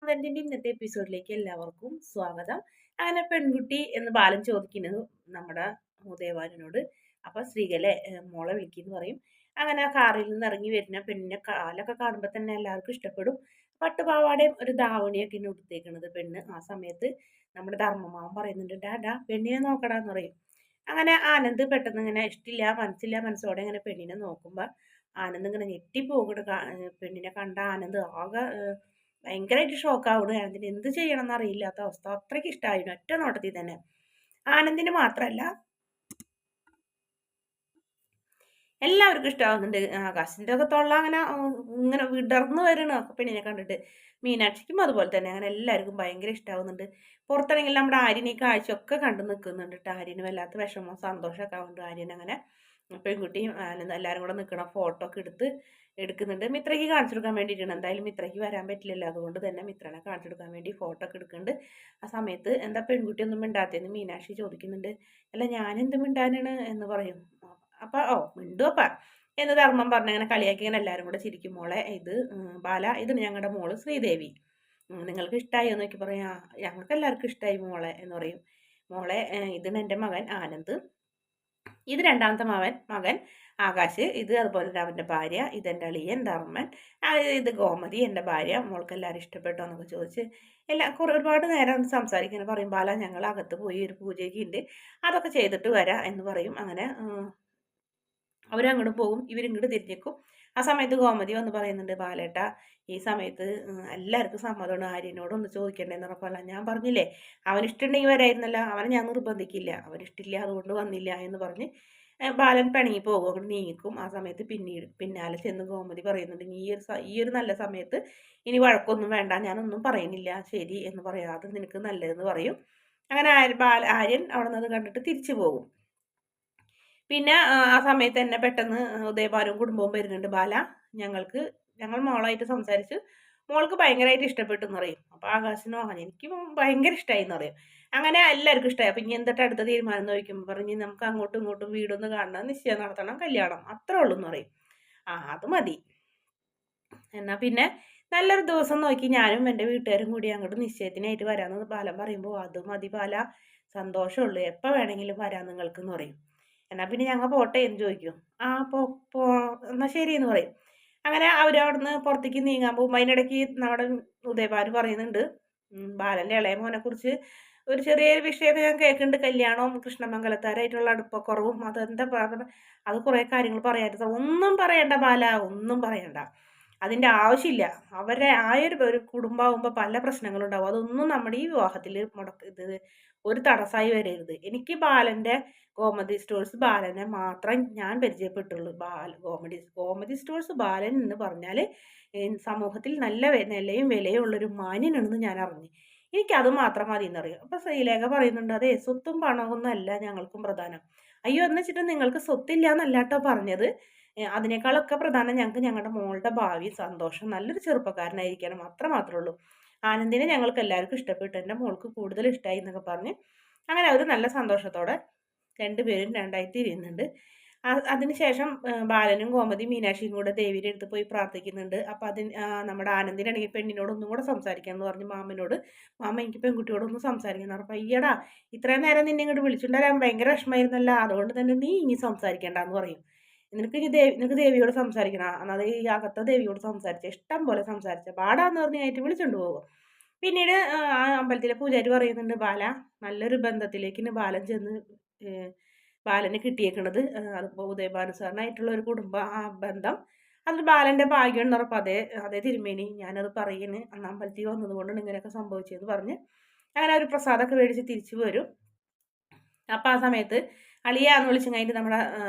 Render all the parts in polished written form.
കൺവെന്റിന്റെ ഇന്നത്തെ എപ്പിസോഡിലേക്ക് എല്ലാവർക്കും സ്വാഗതം. അങ്ങനെ പെൺകുട്ടി എന്ന് ബാലൻ ചോദിക്കുന്നത് നമ്മുടെ ഉദയഭാനുനോട്. അപ്പൊ ശ്രീകലെ മോളെ വിളിക്കുന്നു പറയും. അങ്ങനെ ആ കാറിൽ നിന്ന് ഇറങ്ങി വരുന്ന പെണ്ണിനെ കാലൊക്കെ കാണുമ്പോൾ തന്നെ എല്ലാവർക്കും ഇഷ്ടപ്പെടും. പട്ടുപാവാടയും ഒരു ധാവണിയൊക്കെ ഇന്നെ ഉടുത്തേക്കണത് പെണ്ണ്. ആ സമയത്ത് നമ്മുടെ ധർമ്മമാവൻ പറയുന്നുണ്ട്, ഡാ ഡാ പെണ്ണിനെ നോക്കടാന്ന് പറയും. അങ്ങനെ ആനന്ദ് പെട്ടെന്ന് ഇങ്ങനെ ഇഷ്ടില്ല മനസ്സില്ല മനസ്സോടെ ഇങ്ങനെ പെണ്ണിനെ നോക്കുമ്പോ ആനന്ദ് ഇങ്ങനെ ഞെട്ടിപ്പോകണ്. പെണ്ണിനെ കണ്ട ആനന്ദ് ആകെ ഭയങ്കരമായിട്ട് ഷോക്കാവുന്നു. ആനന്ദിന് എന്ത് ചെയ്യണമെന്ന് അറിയില്ലാത്ത അവസ്ഥ. അത്രയ്ക്ക് ഇഷ്ടമായിരുന്നു ഒറ്റ നോട്ടത്തിൽ തന്നെ. ആനന്ദിന് മാത്രമല്ല എല്ലാവർക്കും ഇഷ്ടമാവുന്നുണ്ട്. ആകാശിന്റെ ഒക്കെ തൊള്ള അങ്ങനെ ഇങ്ങനെ വിടർന്നു വരണ പെണ്ണിനെ കണ്ടിട്ട്. മീനാക്ഷിക്കും അതുപോലെ തന്നെ. അങ്ങനെ എല്ലാവർക്കും ഭയങ്കര ഇഷ്ടമാവുന്നുണ്ട്. പുറത്താണെങ്കിൽ നമ്മുടെ ആര്യൻ ഈ കാഴ്ചയൊക്കെ കണ്ടു നിൽക്കുന്നുണ്ട് കേട്ടോ. ആര്യന് വല്ലാത്ത വിഷമവും സന്തോഷമൊക്കെ ആവുന്നുണ്ട്. ആര്യൻ അങ്ങനെ പെൺകുട്ടിയും എല്ലാവരും കൂടെ നിൽക്കണ ഫോട്ടോ ഒക്കെ എടുക്കുന്നുണ്ട്. മിത്രയ്ക്ക് കാണിച്ചു കൊടുക്കാൻ വേണ്ടിയിട്ടാണ്. എന്തായാലും മിത്രയ്ക്ക് വരാൻ പറ്റില്ലല്ലോ, അതുകൊണ്ട് തന്നെ മിത്രനെ കാണിച്ചു കൊടുക്കാൻ വേണ്ടി ഫോട്ടോ ഒക്കെ എടുക്കുന്നുണ്ട്. ആ സമയത്ത് എന്താ പെൺകുട്ടി ഒന്നും മിണ്ടാത്തേന്ന് മീനാക്ഷി ചോദിക്കുന്നുണ്ട്. അല്ല ഞാനെന്ത് മിണ്ടാനാണ് എന്ന് പറയും. അപ്പൊ മിണ്ടുവപ്പ എന്ന് ധർമ്മം പറഞ്ഞ് അങ്ങനെ കളിയാക്കി ഇങ്ങനെ എല്ലാവരും കൂടെ ചിരിക്കും. മോളെ ഇത് ബാല, ഇത് ഞങ്ങളുടെ മോള് ശ്രീദേവി, നിങ്ങൾക്ക് ഇഷ്ടമായി എന്ന് നോക്കി പറയാം. ഞങ്ങൾക്ക് എല്ലാവർക്കും ഇഷ്ടമായി മോളെ എന്ന് പറയും. മോളെ ഇതാണ് എൻ്റെ മകൻ ആനന്ദ്, ഇത് രണ്ടാമത്തെ മകൻ ആകാശ്, ഇത് അതുപോലെ തന്നെ അവൻ്റെ ഭാര്യ, ഇതെൻ്റെ അളിയൻ ധർമ്മൻ, ഇത് ഗോമതി എൻ്റെ ഭാര്യ. മോൾക്ക് എല്ലാവരും ഇഷ്ടപ്പെട്ടോ എന്നൊക്കെ ചോദിച്ച് ഒരുപാട് നേരം സംസാരിക്കാൻ പറയും. ബാല ഞങ്ങൾ അകത്ത് പോയി ഒരു പൂജയൊക്കെ ഉണ്ട്, അതൊക്കെ ചെയ്തിട്ട് വരാം എന്ന് പറയും. അങ്ങനെ അവരങ്ങോട്ട് പോകും, ഇവരിങ്ങോട്ട് തിരിഞ്ഞേക്കും. ആ സമയത്ത് ഗോമതി വന്ന് പറയുന്നുണ്ട്, ബാലേട്ട ഈ സമയത്ത് എല്ലാവർക്കും സമ്മതമാണ്, ആര്യനോടൊന്ന് ചോദിക്കണ്ടേന്ന് പറഞ്ഞപ്പോൾ ഞാൻ പറഞ്ഞില്ലേ അവനിഷ്ടമുണ്ടെങ്കിൽ വരായിരുന്നല്ലോ, അവനെ ഞാൻ നിർബന്ധിക്കില്ല, അവനിഷ്ടില്ല അതുകൊണ്ട് വന്നില്ല എന്ന് പറഞ്ഞ് ബാലൻ പിണങ്ങി പോകും, അങ്ങോട്ട് നീങ്ങിക്കും. ആ സമയത്ത് പിന്നാലെ ചെന്ന് ഗോമതി പറയുന്നുണ്ട്, ഈ ഒരു നല്ല സമയത്ത് ഇനി വഴക്കൊന്നും വേണ്ട, ഞാനൊന്നും പറയുന്നില്ല, ശരി എന്ന് പറയാതെ നിനക്ക് നല്ലതെന്ന് പറയും. അങ്ങനെ ആര്യൻ അവിടെ നിന്ന് കണ്ടിട്ട് തിരിച്ചു പോകും. പിന്നെ ആ സമയത്ത് തന്നെ പെട്ടെന്ന് ഉദയഭാനും കുടുംബവും വരുന്നുണ്ട്. ബാല ഞങ്ങൾ മോളായിട്ട് സംസാരിച്ച് മോൾക്ക് ഭയങ്കരമായിട്ട് ഇഷ്ടപ്പെട്ടു എന്ന് പറയും. അപ്പൊ ആകാശിനോ എനിക്ക് ഭയങ്കര ഇഷ്ടമായി എന്ന് പറയും. അങ്ങനെ എല്ലാവർക്കും ഇഷ്ടമായി. അപ്പൊ ഇനി എന്തിട്ട് അടുത്ത തീരുമാനം എന്ന് ചോദിക്കുമ്പോൾ പറഞ്ഞ് നമുക്ക് അങ്ങോട്ടും ഇങ്ങോട്ടും വീടൊന്ന് കാണണം, നിശ്ചയം നടത്തണം, കല്യാണം അത്രേ ഉള്ളൂ എന്ന് പറയും. അത് മതി എന്നാ പിന്നെ നല്ലൊരു ദിവസം നോക്കി ഞാനും എൻ്റെ വീട്ടുകാരും കൂടി അങ്ങോട്ട് നിശ്ചയത്തിനായിട്ട് വരാമെന്ന് ബാലൻ പറയുമ്പോൾ അത് മതി ബാല, സന്തോഷമുള്ളൂ, എപ്പോൾ വേണമെങ്കിലും വരാം നിങ്ങൾക്ക് എന്ന് പറയും. എന്നാൽ പിന്നെ ഞങ്ങൾ പോട്ടെ എന്ന് ചോദിക്കും. പോ എന്നാൽ ശരി എന്ന് പറയും. അങ്ങനെ അവരവിടുന്ന് പുറത്തേക്ക് നീങ്ങാൻ പോകും. അതിനിടയ്ക്ക് നമ്മുടെ ഉദയഭാനു പറയുന്നുണ്ട്, ബാലൻ്റെ ഇളയ മോനെ കുറിച്ച് ഒരു ചെറിയൊരു വിഷയമൊക്കെ ഞാൻ കേൾക്കുന്നുണ്ട്, കല്യാണവും കൃഷ്ണമംഗലത്താരായിട്ടുള്ള അടുപ്പക്കുറവും അതെന്താ അത് കുറേ കാര്യങ്ങൾ പറയാറുണ്ട്. ഒന്നും പറയണ്ട ബാല, ഒന്നും പറയണ്ട, അതിൻ്റെ ആവശ്യമില്ല. അവരുടെ ഒരു കുടുംബമാകുമ്പോൾ പല പ്രശ്നങ്ങളുണ്ടാവും. അതൊന്നും നമ്മുടെ ഈ വിവാഹത്തിൽ ഇത് ഒരു തടസ്സമായി വരരുത്. എനിക്ക് ബാലൻ്റെ ഗോമതി സ്റ്റോഴ്സ് ബാലനെ മാത്രം ഞാൻ പരിചയപ്പെട്ടുള്ളൂ. ഗോമതി സ്റ്റോഴ്സ് ബാലൻ എന്ന് പറഞ്ഞാൽ സമൂഹത്തിൽ നല്ല നിലയും വിലയും ഉള്ളൊരു മാന്യനാണെന്ന് ഞാൻ അറിഞ്ഞു. എനിക്കത് മാത്രം മതി എന്നറിയാം. അപ്പൊ ശ്രീലേഖ പറയുന്നുണ്ട്, അതെ സ്വത്തും പണമൊന്നും അല്ല ഞങ്ങൾക്കും പ്രധാനം. അയ്യോ എന്ന് വെച്ചിട്ട് നിങ്ങൾക്ക് സ്വത്തില്ല എന്നല്ല കേട്ടോ പറഞ്ഞത്, അതിനേക്കാളൊക്കെ പ്രധാനം ഞങ്ങൾക്ക് ഞങ്ങളുടെ മോളുടെ ഭാവി സന്തോഷം, നല്ലൊരു ചെറുപ്പക്കാരനായിരിക്കണം, അത്ര മാത്രമേ ഉള്ളൂ. ആനന്ദിനെ ഞങ്ങൾക്ക് എല്ലാവർക്കും ഇഷ്ടപ്പെട്ടു, എൻ്റെ മോൾക്ക് കൂടുതൽ ഇഷ്ടമായി എന്നൊക്കെ പറഞ്ഞ് അങ്ങനെ അവർ നല്ല സന്തോഷത്തോടെ രണ്ടുപേരും രണ്ടായി തിരിയുന്നുണ്ട്. അതിനുശേഷം ബാലനും ഗോമതിയും മീനാക്ഷിയും കൂടെ ദേവിയുടെ അടുത്ത് പോയി പ്രാർത്ഥിക്കുന്നുണ്ട്. അപ്പം നമ്മുടെ ആനന്ദിനാണെങ്കിൽ പെണ്ണിനോട് ഒന്നും കൂടെ സംസാരിക്കണം എന്ന് പറഞ്ഞ് മാമനോട്, മാമ എനിക്ക് പെൺകുട്ടിയോടൊന്നും സംസാരിക്കണം. അപ്പം അയ്യടാ ഇത്രയും നേരം നിന്നെ ഇങ്ങോട്ട് വിളിച്ചിട്ടുണ്ടാകാൻ ഭയങ്കര വിഷമമായിരുന്നല്ലോ, അതുകൊണ്ട് തന്നെ നീ ഇനി സംസാരിക്കേണ്ടെന്ന് പറയും. നിനക്ക് ദേവിയോട് സംസാരിക്കണം, അതായത് ഈ അകത്ത ദേവിയോട് സംസാരിച്ച ഇഷ്ടം പോലെ സംസാരിച്ച പാടാന്ന് പറഞ്ഞ് ആയിട്ട് വിളിച്ചുകൊണ്ട് പോകും. പിന്നീട് ആ അമ്പലത്തിലെ പൂജാരി പറയുന്നുണ്ട്, ബാല നല്ലൊരു ബന്ധത്തിലേക്ക് ബാലൻ ചെന്ന് ബാലന് കിട്ടിയേക്കണത്, അതിപ്പോൾ ഉദയഭാനു സാറിനായിട്ടുള്ള ഒരു കുടുംബ ആ ബന്ധം അത് ബാലൻ്റെ ഭാഗ്യം എന്ന് പറഞ്ഞപ്പോൾ അതേ തിരുമേനി ഞാനത് പറയുന്നു, അന്ന് അമ്പലത്തിൽ വന്നത് കൊണ്ടാണ് ഇങ്ങനെയൊക്കെ സംഭവിച്ചതെന്ന് പറഞ്ഞ് അങ്ങനെ ഒരു പ്രസാദമൊക്കെ മേടിച്ച് തിരിച്ചു വരും. അപ്പം ആ സമയത്ത് അളിയാന്ന് വിളിച്ചു കഴിഞ്ഞിട്ട് നമ്മുടെ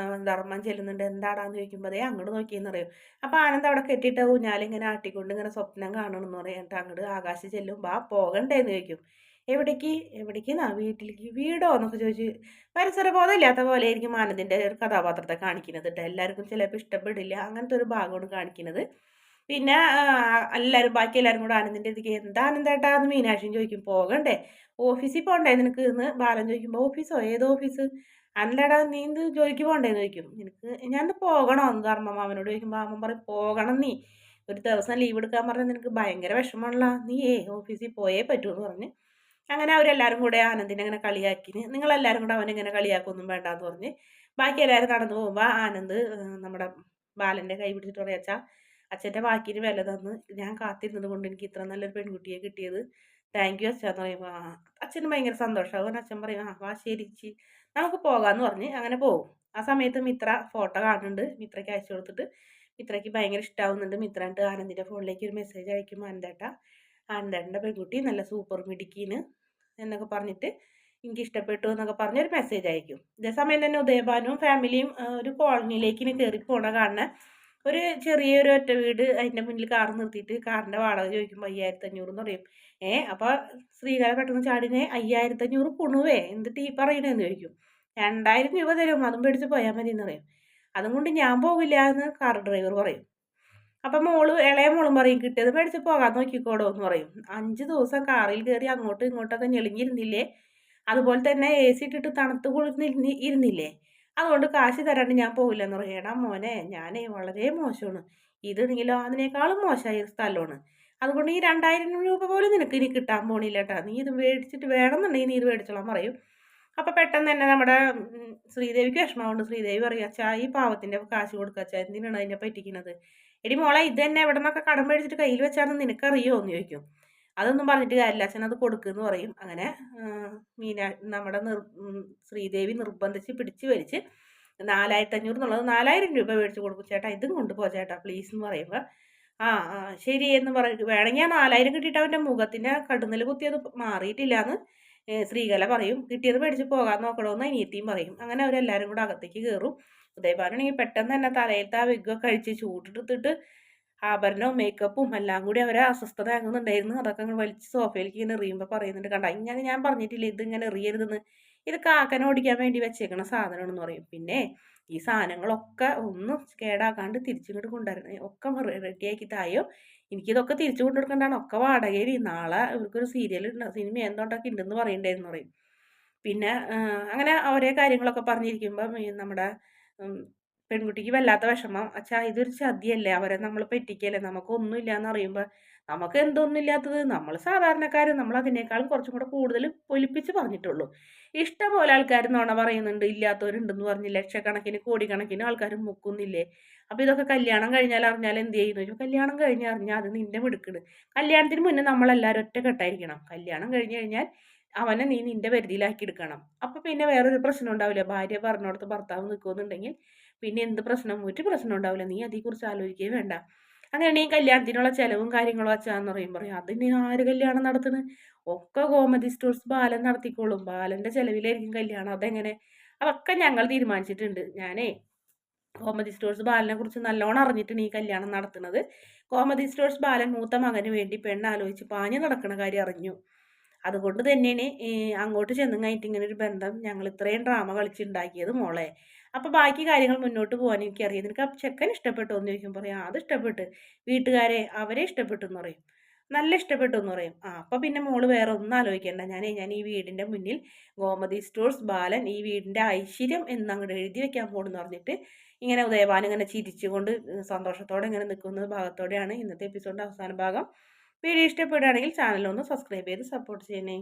ധർമ്മം ചെല്ലുന്നുണ്ട്. എന്താടാന്ന് ചോദിക്കുമ്പോൾ അതേ അങ്ങോട്ട് നോക്കിയെന്ന് പറയും. അപ്പം ആനന്ദ് അവിടെ കെട്ടിയിട്ട് ഊഞ്ഞാലിങ്ങനെ ആട്ടിക്കൊണ്ട് ഇങ്ങനെ സ്വപ്നം കാണണമെന്ന് പറയാം. അങ്ങോട്ട് ആകാശം ചെല്ലും, ബാ പോകണ്ടേന്ന് ചോദിക്കും. എവിടേക്കെന്നാ വീട്ടിലേക്ക്, വീടോ എന്നൊക്കെ ചോദിച്ച് പരിസരബോധം ഇല്ലാത്ത പോലെ ആയിരിക്കും ആനന്ദിൻ്റെ ഒരു കഥാപാത്രത്തെ കാണിക്കുന്നത് കേട്ടോ. എല്ലാവർക്കും ചിലപ്പോൾ ഇഷ്ടപ്പെടില്ല, അങ്ങനത്തെ ഒരു ഭാഗമാണ് കാണിക്കുന്നത്. പിന്നെ ബാക്കി എല്ലാവരും കൂടെ ആനന്ദിൻ്റെ അടുത്തേക്ക് എന്താ ആനന്ദേട്ടാ എന്ന് മീനാക്ഷിയും ചോദിക്കും. പോകണ്ടേ, ഓഫീസിൽ പോകണ്ടേ നിനക്ക് എന്ന് ബാലൻ ചോദിക്കുമ്പോൾ ഓഫീസോ, ഏത് ഓഫീസ്, അല്ലടാ നീ എന്ത് ജോലിക്ക് പോകണ്ടേന്ന് ചോദിക്കും. ഞാൻ പോകണോ എന്ന് ധർമ്മമാമനോട് ചോദിക്കുമ്പോൾ മാമൻ പറയും പോകണം, നീ ഒരു ദിവസം ലീവ് എടുക്കാൻ പറഞ്ഞാൽ നിനക്ക് ഭയങ്കര വിഷമമുള്ള നീ ഓഫീസിൽ പോയേ പറ്റൂ എന്ന് പറഞ്ഞ് അങ്ങനെ അവരെല്ലാവരും കൂടെ ആനന്ദിനെ അങ്ങനെ കളിയാക്കിന് നിങ്ങളെല്ലാവരും കൂടെ അവനിങ്ങനെ കളിയാക്കൊന്നും വേണ്ടാന്ന് പറഞ്ഞ് ബാക്കി എല്ലാവരും നടന്നു പോകുമ്പോൾ ആനന്ദ് നമ്മുടെ ബാലൻ്റെ കൈ പിടിച്ചിട്ട് പറയാ അച്ഛാ അച്ഛൻ്റെ വാക്കിന് വില തന്ന് ഞാൻ കാത്തിരുന്നത് കൊണ്ട് എനിക്ക് ഇത്ര നല്ലൊരു പെൺകുട്ടിയെ കിട്ടിയത് താങ്ക് യു അച്ഛാന്ന് പറയുമ്പോൾ അച്ഛന് ഭയങ്കര സന്തോഷമാകും അച്ഛൻ പറയും വാ ശരി നമുക്ക് പോകാമെന്ന് പറഞ്ഞ് അങ്ങനെ പോകും ആ സമയത്ത് മിത്ര ഫോട്ടോ കാണുന്നുണ്ട് മിത്രയ്ക്ക് അയച്ചു കൊടുത്തിട്ട് മിത്രയ്ക്ക് ഭയങ്കര ഇഷ്ടമാവുന്നുണ്ട് മിത്ര എന്നിട്ട് ആനന്ദിൻ്റെ ഫോണിലേക്ക് ഒരു മെസ്സേജ് അയക്കും ആനന്ദേട്ടൻ്റെ പെൺകുട്ടി നല്ല സൂപ്പർ മിടുക്കീന് എന്നൊക്കെ പറഞ്ഞിട്ട് എനിക്ക് ഇഷ്ടപ്പെട്ടു എന്നൊക്കെ പറഞ്ഞ് ഒരു മെസ്സേജ് അയക്കും ഇതേ സമയം തന്നെ ഉദയഭാനുവും ഫാമിലിയും ഒരു കോളനിയിലേക്ക് കയറി പോണ കാണുന്ന ഒരു ചെറിയൊരു ഒറ്റ വീട് അതിൻ്റെ മുന്നിൽ കാർ നിർത്തിയിട്ട് കാറിൻ്റെ വാടക ചോദിക്കുമ്പോൾ 5500 എന്ന് പറയും അപ്പോൾ ശ്രീകാല പെട്ടെന്ന് ചാടിനെ 5500 കുണുവേ എന്തിട്ട് ഈ പറയണേന്ന് ചോദിക്കും 2000 രൂപ തരും അതും പേടിച്ച് പോയാൽ മതി എന്ന് പറയും അതും കൊണ്ട് ഞാൻ പോകില്ല എന്ന് കാർ ഡ്രൈവർ പറയും അപ്പം ഇളയ മോളും പറയും കിട്ടിയത് മേടിച്ച് പോകാൻ നോക്കിക്കോടോ എന്ന് പറയും 5 ദിവസം കാറിൽ കയറി അങ്ങോട്ടും ഇങ്ങോട്ടൊക്കെ ഞെളിഞ്ഞിരുന്നില്ലേ അതുപോലെ തന്നെ AC ഇട്ടിട്ട് തണുത്ത് ഇരുന്നില്ലേ അതുകൊണ്ട് കാശ് തരാണ്ട് ഞാൻ പോകില്ല എന്ന് പറയും എടാ മോനെ ഞാനേ വളരെ മോശമാണ് ഇതാണെങ്കിലോ അതിനേക്കാളും മോശമായ സ്ഥലമാണ് അതുകൊണ്ട് ഈ 2000 രൂപ പോലും നിനക്ക് ഇനി കിട്ടാൻ പോണില്ല കേട്ടാ നീ ഇത് മേടിച്ചിട്ട് വേണമെന്നുണ്ടെങ്കിൽ നീ ഇത് മേടിച്ചോളാൻ പറയും അപ്പം പെട്ടെന്ന് തന്നെ നമ്മുടെ ശ്രീദേവിക്ക് വിഷമമുണ്ട് ശ്രീദേവി പറയും അച്ഛാ ഈ പാവത്തിൻ്റെ കാശ് കൊടുക്കുക അച്ഛാ എന്തിനാണ് അതിനെ പറ്റിക്കുന്നത് എടി മോളെ ഇത് തന്നെ എവിടെ നിന്നൊക്കെ കടം മേടിച്ചിട്ട് കയ്യിൽ വെച്ചാണെന്ന് നിനക്കറിയോ എന്ന് ചോദിക്കും അതൊന്നും പറഞ്ഞിട്ട് കാര്യമില്ല അച്ഛൻ അത് കൊടുക്കുമെന്ന് പറയും അങ്ങനെ നമ്മുടെ ശ്രീദേവി നിർബന്ധിച്ച് പിടിച്ച് വലിച്ച് 4500 എന്നുള്ളത് 4000 രൂപ മേടിച്ച് കൊടുക്കും ചേട്ടാ ഇതും കൊണ്ടുപോ ചേട്ടാ പ്ലീസ് എന്ന് പറയുമ്പോൾ ശരി എന്ന് പറയും വേണമെങ്കിൽ ആ 4000 കിട്ടിയിട്ട് അവൻ്റെ മുഖത്തിൻ്റെ കടുന്നൽ കുത്തിയത് മാറിയിട്ടില്ല എന്ന് ശ്രീകല പറയും കിട്ടിയത് മേടിച്ച് പോകാൻ നോക്കണമെന്ന് അനിയത്തിയും പറയും അങ്ങനെ അവരെല്ലാവരും കൂടെ അകത്തേക്ക് കയറും ഉദയഭാനാണെങ്കിൽ പെട്ടെന്ന് തന്നെ തലയിലത്തെ ആ വിഗ്ഗൊക്കെ കഴിച്ച് ചൂടെടുത്തിട്ട് ആഭരണവും മേക്കപ്പും എല്ലാം കൂടി അവരെ അസ്വസ്ഥത ആകുന്നുണ്ടായിരുന്നു അതൊക്കെ അങ്ങ് വലിച്ച് സോഫയിലേക്ക് ഇങ്ങനെ എറിയുമ്പോൾ പറയുന്നുണ്ട് കണ്ട ഇങ്ങനെ ഞാൻ പറഞ്ഞിട്ടില്ല ഇതിങ്ങനെ എറിയരുതെന്ന് ഇത് കാക്കനെ ഓടിക്കാൻ വേണ്ടി വെച്ചേക്കണ സാധനമാണെന്ന് പറയും പിന്നെ ഈ സാധനങ്ങളൊക്കെ ഒന്നും കേടാക്കാണ്ട് തിരിച്ചിങ്ങോട്ട് കൊണ്ടുവരണം ഒക്കെ റെഡിയാക്കി തായോ എനിക്കിതൊക്കെ തിരിച്ചു കൊണ്ടുകൊടുക്കേണ്ടതാണ് ഒക്കെ വാടകയിൽ നാളെ ഇവർക്കൊരു സീരിയൽ സിനിമ എന്തുകൊണ്ടൊക്കെ ഉണ്ടെന്ന് പറയണ്ടായിരുന്നു പറയും പിന്നെ അങ്ങനെ ഓരോ കാര്യങ്ങളൊക്കെ പറഞ്ഞിരിക്കുമ്പം നമ്മുടെ പെൺകുട്ടിക്ക് വല്ലാത്ത വിഷമം അച്ഛാ ഇതൊരു ചതിയല്ലേ അവരെ നമ്മൾ പറ്റിക്കല്ലേ നമുക്കൊന്നുമില്ല എന്ന് അറിയുമ്പോൾ നമുക്ക് എന്തൊന്നുമില്ലാത്തത് നമ്മൾ സാധാരണക്കാർ നമ്മൾ അതിനേക്കാളും കുറച്ചും കൂടെ കൂടുതൽ പൊലിപ്പിച്ച് പറഞ്ഞിട്ടുള്ളൂ ഇഷ്ടംപോലെ ആൾക്കാർ നുണ പറയുന്നുണ്ട് ഇല്ലാത്തവരുണ്ടെന്ന് പറഞ്ഞ് ലക്ഷക്കണക്കിന് കോടിക്കണക്കിന് ആൾക്കാർ മുക്കുന്നില്ലേ അപ്പോൾ ഇതൊക്കെ കല്യാണം കഴിഞ്ഞാൽ അറിഞ്ഞാൽ എന്ത് ചെയ്യുന്നു കല്യാണം കഴിഞ്ഞ് അറിഞ്ഞാൽ അത് നിന്റെ മിടുക്കണ് കല്യാണത്തിന് മുന്നേ നമ്മളെല്ലാവരും ഒറ്റക്കെട്ടായിരിക്കണം കല്യാണം കഴിഞ്ഞ് കഴിഞ്ഞാൽ അവനെ നീ നിന്റെ പരിധിയിലാക്കി എടുക്കണം അപ്പോൾ പിന്നെ വേറൊരു പ്രശ്നം ഉണ്ടാവില്ല ഭാര്യ പറഞ്ഞോടത്ത് ഭർത്താവ് നിൽക്കുന്നുണ്ടെങ്കിൽ പിന്നെ എന്ത് പ്രശ്നം ഒരു പ്രശ്നം ഉണ്ടാവില്ല നീ അതേക്കുറിച്ച് ആലോചിക്കുകയും വേണ്ട അങ്ങനെ ഈ കല്യാണത്തിനുള്ള ചിലവും കാര്യങ്ങളും അച്ഛാന്ന് പറയും അതിന് ആര് കല്യാണം നടത്തുന്നത് ഒക്കെ ഗോമതി സ്റ്റോഴ്സ് ബാലൻ നടത്തിക്കോളും ബാലൻ്റെ ചിലവിലായിരിക്കും കല്യാണം അതെങ്ങനെ അതൊക്കെ ഞങ്ങൾ തീരുമാനിച്ചിട്ടുണ്ട് ഞാനേ ഗോമതി സ്റ്റോഴ്സ് ബാലനെ കുറിച്ച് നല്ലോണം അറിഞ്ഞിട്ടാണ് ഈ കല്യാണം നടത്തുന്നത് ഗോമതി സ്റ്റോഴ്സ് ബാലൻ മൂത്ത മകന് വേണ്ടി പെണ്ണാലോചിച്ച് പാഞ്ഞു നടക്കുന്ന കാര്യം അറിഞ്ഞു അതുകൊണ്ട് തന്നെയാണ് അങ്ങോട്ട് ചെന്നുങ്ങായിട്ട് ഇങ്ങനെ ഒരു ബന്ധം ഞങ്ങൾ ഇത്രയും ഡ്രാമ കളിച്ചുണ്ടാക്കിയത് മോളെ അപ്പോൾ ബാക്കി കാര്യങ്ങൾ മുന്നോട്ട് പോകാൻ എനിക്കറിയാം നിനക്ക് ആ ചെക്കൻ ഇഷ്ടപ്പെട്ടോ എന്ന് ചോദിക്കുമ്പോൾ പറയാം അത് ഇഷ്ടപ്പെട്ട് വീട്ടുകാരെ അവരെ ഇഷ്ടപ്പെട്ടു എന്ന് പറയും നല്ല ഇഷ്ടപ്പെട്ടു എന്ന് പറയും അപ്പോൾ പിന്നെ മോള് വേറെ ഒന്നും ആലോചിക്കേണ്ട ഞാൻ ഈ വീടിൻ്റെ മുന്നിൽ ഗോമതി സ്റ്റോഴ്സ് ബാലൻ ഈ വീടിൻ്റെ ഐശ്വര്യം എന്ന് അങ്ങോട്ട് എഴുതി വെക്കാൻ പോകണമെന്ന് പറഞ്ഞിട്ട് ഇങ്ങനെ ഉദയഭാൻ ഇങ്ങനെ ചിരിച്ചുകൊണ്ട് സന്തോഷത്തോടെ ഇങ്ങനെ നിൽക്കുന്ന ഭാഗത്തോടെയാണ് ഇന്നത്തെ എപ്പിസോഡിൻ്റെ അവസാന ഭാഗം വീഡിയോ ഇഷ്ടപ്പെടുകയാണെങ്കിൽ ചാനലൊന്ന് സബ്സ്ക്രൈബ് ചെയ്ത് സപ്പോർട്ട് ചെയ്യണേ